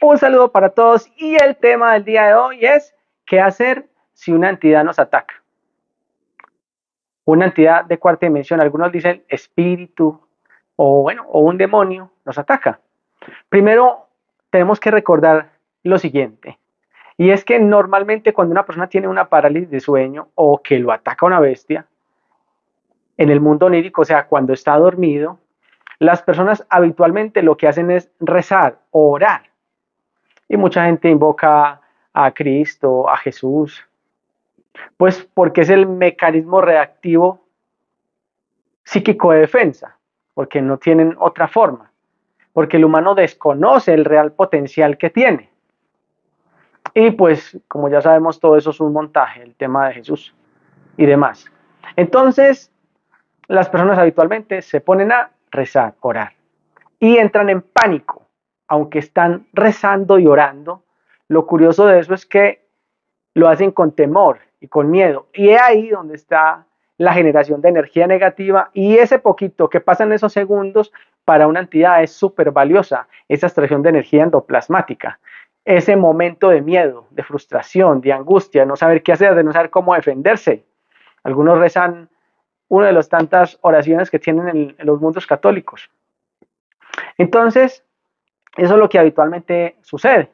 Un saludo para todos y el tema del día de hoy es ¿qué hacer si una entidad nos ataca? Una entidad de cuarta dimensión, algunos dicen espíritu o un demonio nos ataca. Primero tenemos que recordar lo siguiente, y es que normalmente cuando una persona tiene una parálisis de sueño o que lo ataca una bestia, en el mundo onírico, o sea, cuando está dormido, las personas habitualmente lo que hacen es rezar o orar. Y mucha gente invoca a Cristo, a Jesús, pues porque es el mecanismo reactivo psíquico de defensa, porque no tienen otra forma, porque el humano desconoce el real potencial que tiene. Y pues, como ya sabemos, todo eso es un montaje, el tema de Jesús y demás. Entonces, las personas habitualmente se ponen a rezar, orar, y entran en pánico, aunque están rezando y orando. Lo curioso de eso es que lo hacen con temor y con miedo. Y es ahí donde está la generación de energía negativa, y ese poquito que pasa en esos segundos para una entidad es súper valiosa, esa extracción de energía endoplasmática, ese momento de miedo, de frustración, de angustia, de no saber qué hacer, de no saber cómo defenderse. Algunos rezan una de las tantas oraciones que tienen en los mundos católicos. Entonces, eso es lo que habitualmente sucede.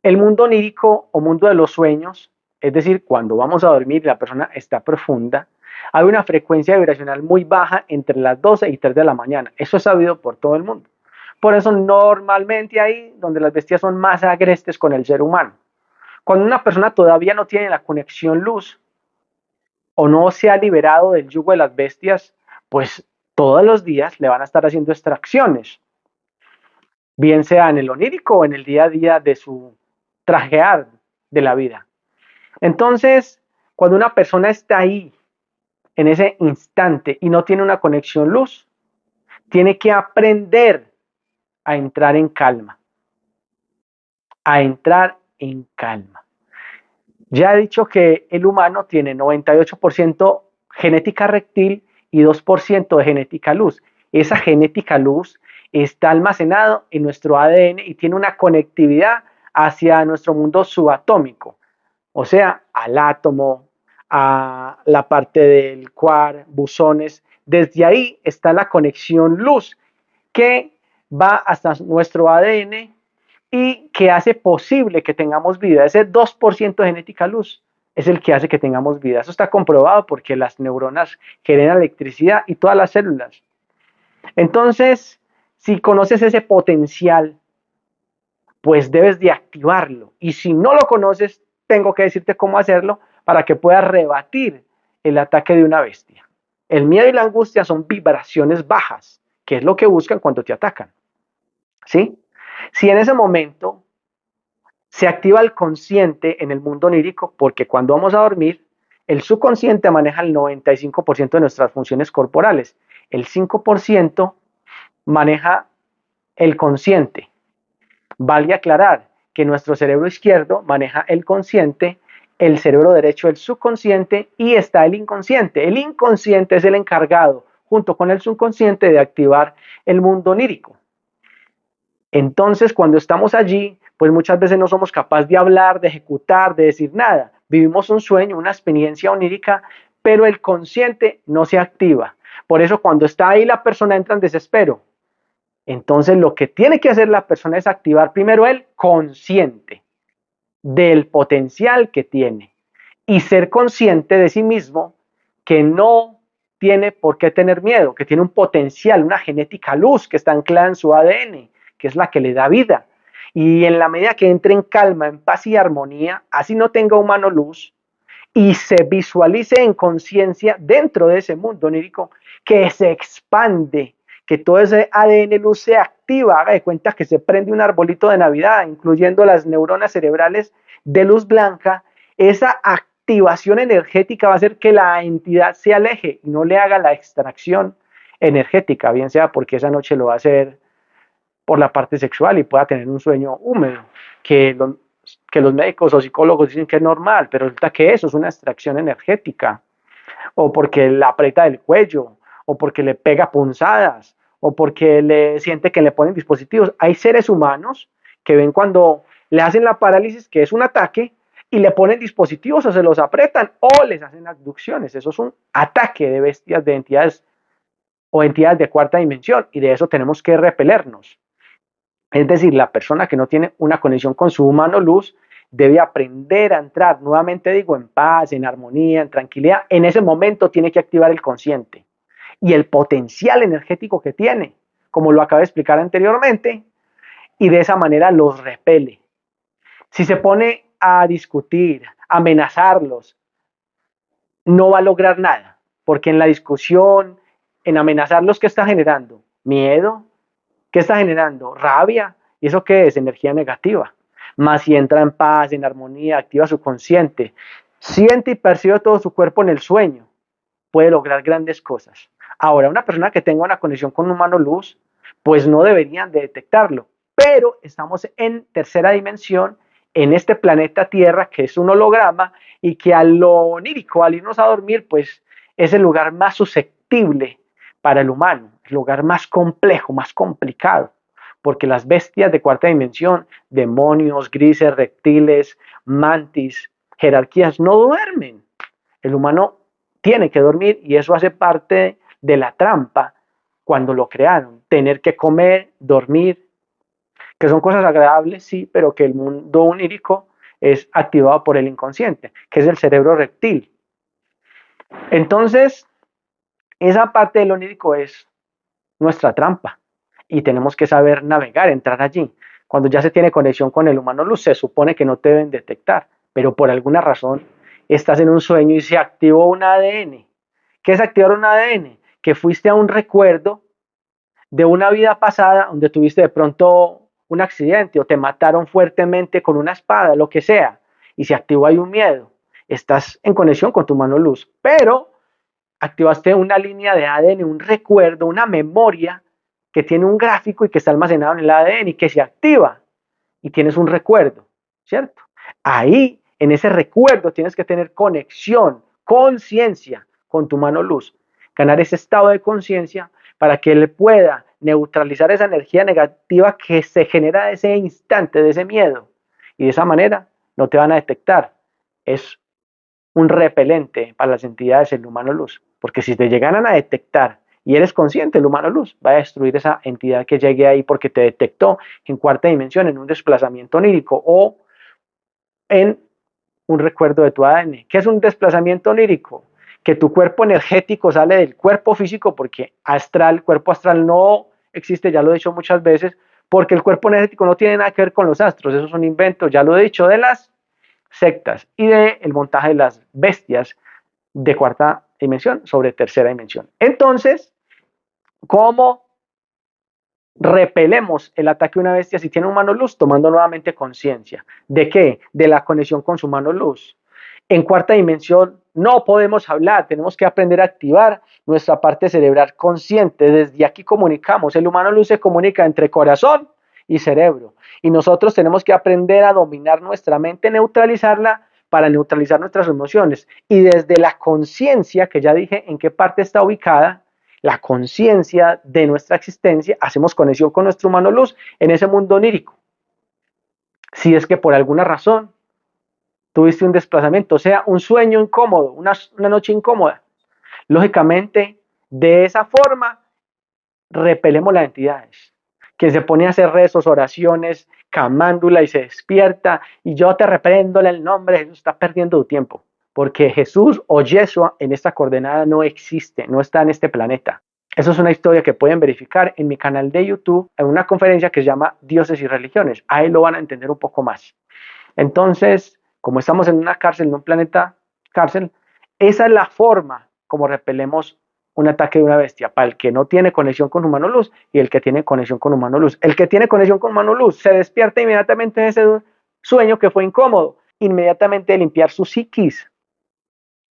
El mundo onírico o mundo de los sueños, es decir, cuando vamos a dormir y la persona está profunda, hay una frecuencia vibracional muy baja entre las 12 y 3 de la mañana. Eso es sabido por todo el mundo. Por eso normalmente ahí donde las bestias son más agrestes con el ser humano. Cuando una persona todavía no tiene la conexión luz o no se ha liberado del yugo de las bestias, pues todos los días le van a estar haciendo extracciones, bien sea en el onírico o en el día a día de su trajear de la vida. Entonces, cuando una persona está ahí, en ese instante, y no tiene una conexión luz, tiene que aprender a entrar en calma, a entrar en calma. Ya he dicho que el humano tiene 98% genética reptil y 2% de genética luz. Esa genética luz está almacenado en nuestro ADN y tiene una conectividad hacia nuestro mundo subatómico, o sea, al átomo, a la parte del quark, busones. Desde ahí está la conexión luz que va hasta nuestro ADN y que hace posible que tengamos vida. Ese 2% de genética luz es el que hace que tengamos vida. Eso está comprobado porque las neuronas generan electricidad y todas las células. Entonces, si conoces ese potencial, pues debes de activarlo. Y si no lo conoces, tengo que decirte cómo hacerlo para que puedas rebatir el ataque de una bestia. El miedo y la angustia son vibraciones bajas, que es lo que buscan cuando te atacan. ¿Sí? Si en ese momento se activa el consciente en el mundo onírico, porque cuando vamos a dormir, el subconsciente maneja el 95% de nuestras funciones corporales. El 5% maneja el consciente. Vale aclarar que nuestro cerebro izquierdo maneja el consciente, el cerebro derecho el subconsciente y está el inconsciente. El inconsciente es el encargado, junto con el subconsciente, de activar el mundo onírico. Entonces, cuando estamos allí, pues muchas veces no somos capaces de hablar, de ejecutar, de decir nada. Vivimos un sueño, una experiencia onírica, pero el consciente no se activa. Por eso cuando está ahí la persona entra en desespero. Entonces lo que tiene que hacer la persona es activar primero el consciente del potencial que tiene y ser consciente de sí mismo que no tiene por qué tener miedo, que tiene un potencial, una genética luz que está anclada en su ADN, que es la que le da vida. Y en la medida que entre en calma, en paz y armonía, así no tenga humano luz, y se visualice en conciencia dentro de ese mundo onírico que se expande, que todo ese ADN luz se activa, haga de cuenta que se prende un arbolito de Navidad, incluyendo las neuronas cerebrales de luz blanca. Esa activación energética va a hacer que la entidad se aleje y no le haga la extracción energética, bien sea porque esa noche lo va a hacer por la parte sexual y pueda tener un sueño húmedo, que los médicos o psicólogos dicen que es normal, pero resulta que eso es una extracción energética, o porque la aprieta del cuello, o porque le pega punzadas, o porque le siente que le ponen dispositivos. Hay seres humanos que ven cuando le hacen la parálisis, que es un ataque, y le ponen dispositivos o se los apretan o les hacen abducciones. Eso es un ataque de bestias, de entidades o entidades de cuarta dimensión, y de eso tenemos que repelernos. Es decir, la persona que no tiene una conexión con su humano luz debe aprender a entrar, nuevamente digo, en paz, en armonía, en tranquilidad. En ese momento tiene que activar el consciente y el potencial energético que tiene, como lo acabo de explicar anteriormente, y de esa manera los repele. Si se pone a discutir, a amenazarlos, no va a lograr nada, porque en la discusión, en amenazarlos, ¿qué está generando? Miedo. ¿Qué está generando? Rabia. ¿Y eso qué es? Energía negativa. Más si entra en paz, en armonía, activa su consciente, siente y percibe todo su cuerpo en el sueño, puede lograr grandes cosas. Ahora, una persona que tenga una conexión con un humano luz, pues no deberían de detectarlo, pero estamos en tercera dimensión, en este planeta Tierra, que es un holograma, y que a lo onírico, al irnos a dormir, pues es el lugar más susceptible para el humano, el lugar más complejo, más complicado, porque las bestias de cuarta dimensión, demonios, grises, reptiles, mantis, jerarquías, no duermen. El humano tiene que dormir y eso hace parte de la trampa cuando lo crearon. Tener que comer, dormir, que son cosas agradables, sí, pero que el mundo onírico es activado por el inconsciente, que es el cerebro reptil. Entonces, esa parte del onírico es nuestra trampa y tenemos que saber navegar, entrar allí. Cuando ya se tiene conexión con el humano luz, se supone que no te deben detectar, pero por alguna razón estás en un sueño y se activó un ADN. ¿Qué es activar un ADN? Que fuiste a un recuerdo de una vida pasada donde tuviste de pronto un accidente o te mataron fuertemente con una espada, lo que sea, y se activó ahí un miedo. Estás en conexión con tu mano luz, pero activaste una línea de ADN, un recuerdo, una memoria que tiene un gráfico y que está almacenado en el ADN y que se activa y tienes un recuerdo, ¿cierto? Ahí, en ese recuerdo, tienes que tener conexión, conciencia con tu mano luz, ganar ese estado de conciencia para que él pueda neutralizar esa energía negativa que se genera de ese instante, de ese miedo. Y de esa manera no te van a detectar. Es un repelente para las entidades el humano luz, porque si te llegaran a detectar y eres consciente, el humano luz va a destruir esa entidad que llegue ahí porque te detectó en cuarta dimensión, en un desplazamiento onírico o en un recuerdo de tu ADN. ¿Qué es un desplazamiento onírico? Que tu cuerpo energético sale del cuerpo físico, porque astral, cuerpo astral no existe, ya lo he dicho muchas veces, porque el cuerpo energético no tiene nada que ver con los astros, eso es un invento, ya lo he dicho, de las sectas y del montaje de las bestias de cuarta dimensión sobre tercera dimensión. Entonces, ¿cómo repelemos el ataque de una bestia si tiene un mano luz? Tomando nuevamente conciencia. ¿De qué? De la conexión con su mano luz. En cuarta dimensión no podemos hablar, tenemos que aprender a activar nuestra parte cerebral consciente. Desde aquí comunicamos. El humano luz se comunica entre corazón y cerebro. Y nosotros tenemos que aprender a dominar nuestra mente, neutralizarla para neutralizar nuestras emociones. Y desde la conciencia, que ya dije en qué parte está ubicada, la conciencia de nuestra existencia, hacemos conexión con nuestro humano luz en ese mundo onírico. Si es que por alguna razón tuviste un desplazamiento, o sea, un sueño incómodo, una noche incómoda, lógicamente, de esa forma, repelemos las entidades. Que se pone a hacer rezos, oraciones, camándula y se despierta, y yo te reprendo en el nombre de Jesús, está perdiendo tu tiempo. Porque Jesús o Yeshua en esta coordenada no existe, no está en este planeta. Eso es una historia que pueden verificar en mi canal de YouTube, en una conferencia que se llama Dioses y Religiones. Ahí lo van a entender un poco más. Entonces, como estamos en una cárcel, en un planeta cárcel, esa es la forma como repelemos un ataque de una bestia, para el que no tiene conexión con humano luz y el que tiene conexión con humano luz. El que tiene conexión con humano luz se despierta inmediatamente de ese sueño que fue incómodo, inmediatamente limpiar su psiquis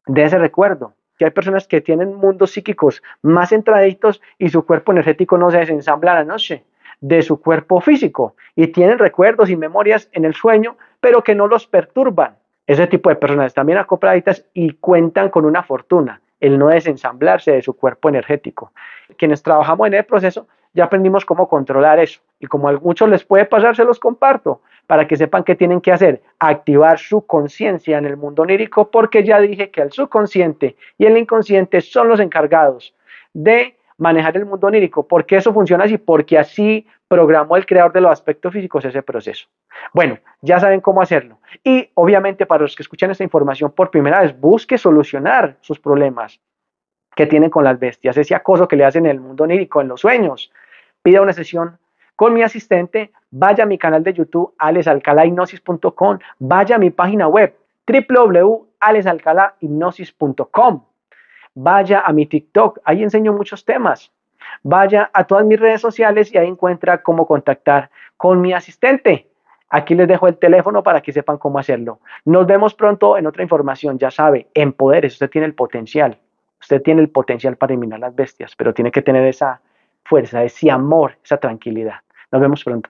de ese recuerdo. Que hay personas que tienen mundos psíquicos más entraditos y su cuerpo energético no se desensambla a la noche de su cuerpo físico y tienen recuerdos y memorias en el sueño, pero que no los perturban. Ese tipo de personas están bien acopladitas y cuentan con una fortuna, el no desensamblarse de su cuerpo energético. Quienes trabajamos en el proceso ya aprendimos cómo controlar eso. Y como a muchos les puede pasar, se los comparto para que sepan qué tienen que hacer. Activar su conciencia en el mundo onírico, porque ya dije que el subconsciente y el inconsciente son los encargados de manejar el mundo onírico. ¿Por qué eso funciona así? Porque así programó el creador de los aspectos físicos ese proceso. Bueno, ya saben cómo hacerlo. Y obviamente para los que escuchan esta información por primera vez, busque solucionar sus problemas que tienen con las bestias, ese acoso que le hacen en el mundo onírico, en los sueños. Pida una sesión con mi asistente, vaya a mi canal de YouTube, alexalcalahipnosis.com, vaya a mi página web, www.alexalcalahipnosis.com, vaya a mi TikTok, ahí enseño muchos temas, vaya a todas mis redes sociales y ahí encuentra cómo contactar con mi asistente. Aquí les dejo el teléfono para que sepan cómo hacerlo. Nos vemos pronto en otra información. Ya sabe, empodérese, usted tiene el potencial. Usted tiene el potencial para eliminar las bestias, pero tiene que tener esa fuerza, ese amor, esa tranquilidad. Nos vemos pronto.